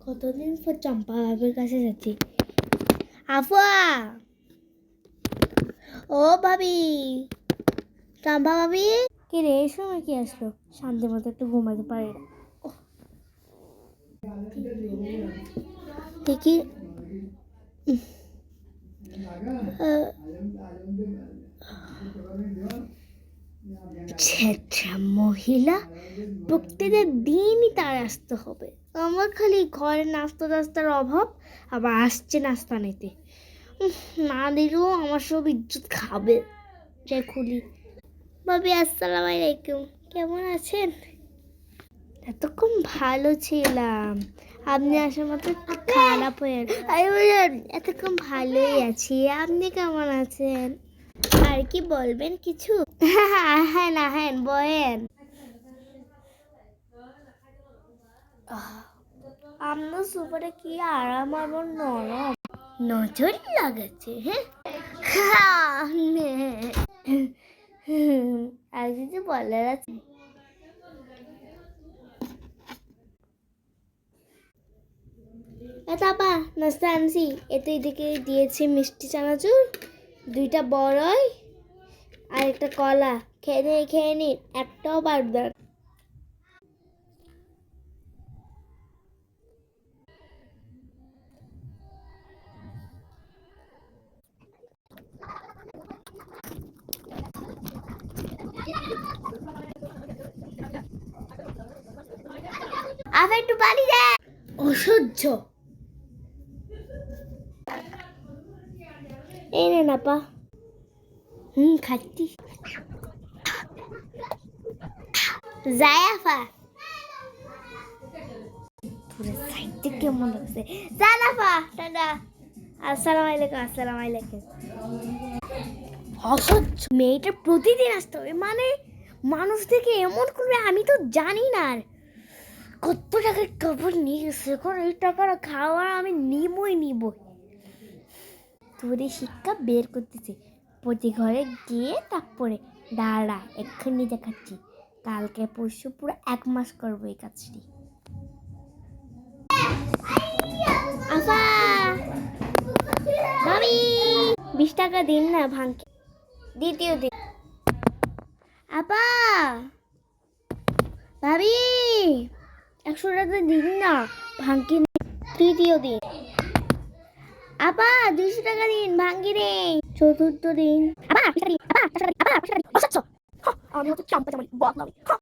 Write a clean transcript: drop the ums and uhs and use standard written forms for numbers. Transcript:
কতদিন পর চম্পা ভাবির কাছে যাচ্ছি। আফা, ও ভাবি, চম্পা ভাবি। কি রে, এই সময় কি আসলো? শান্তি মতো একটু ঘুমাতে পারি না। দেখি মহিলা প্রত্যেকটা দিনই তার আসতে হবে। আমার খালি ঘরে নাস্তা টাস্তার অভাব, আবার আসছে নাস্তা নিতে। না দিলেও আমার সব ইজ্জত খাবে। যে খুলি। ভাবি আসসালামু আলাইকুম, কেমন আছেন? এতক্ষণ ভালো ছিলাম, আপনি আসার মতো খারাপ হয়ে এতক্ষণ ভালোই আছি। আপনি কেমন আছেন? আর কি বলবেন কিছু? হ্যাঁ না, হ্যাঁ বয়েন। আপনার সুপারে কি আরাম, আমার নরম নজর লাগাচ্ছে। হ্যাঁ আর কিছু বলার আছে? তাপা নাস্তা আনছি, এতে এদিকে দিয়েছি মিষ্টি চানাচুর, 2টা বড়ই আর একটা কলা। খেয়ে নি, একটাও বারবার। আবার একটু পানি দে। অসহ্য। এই নে না পা। খাচ্ছি। জায়াফা পুরো সাইডটা কেমন লাগছে। জায়াফা টাটা। আসসালামু আলাইকুম। আসসালামু আলাইকুম। অসহ্য। মেয়েটা প্রতিদিন আসতে হবে মানে মানুষ থেকে এমন করবে আমি তো জানি না। আর কত টাকার কাপড় নিয়ে গেছে, এখন এই টাকাটা খাওয়ার আমি নিব। তোর শিক্ষা বের করতেছে, প্রতি ঘরে গিয়ে তারপরে দাঁড়া এক্ষুনি দেখাচ্ছি। কালকে পরশু পুরো 1 মাস করবো এই কাজটি। আফা, ভাবি 20 টাকা দিন না ভাঙকে। দ্বিতীয় দিন। আপা, ভাবি 100 টাকা দিন না ভাঙকি। তৃতীয় দিন। আপা 200 টাকা দিন, ভাঙ্গি নেই। চতুর্থ দিন। আমি হচ্ছে চম্পা চামালি বদলামি।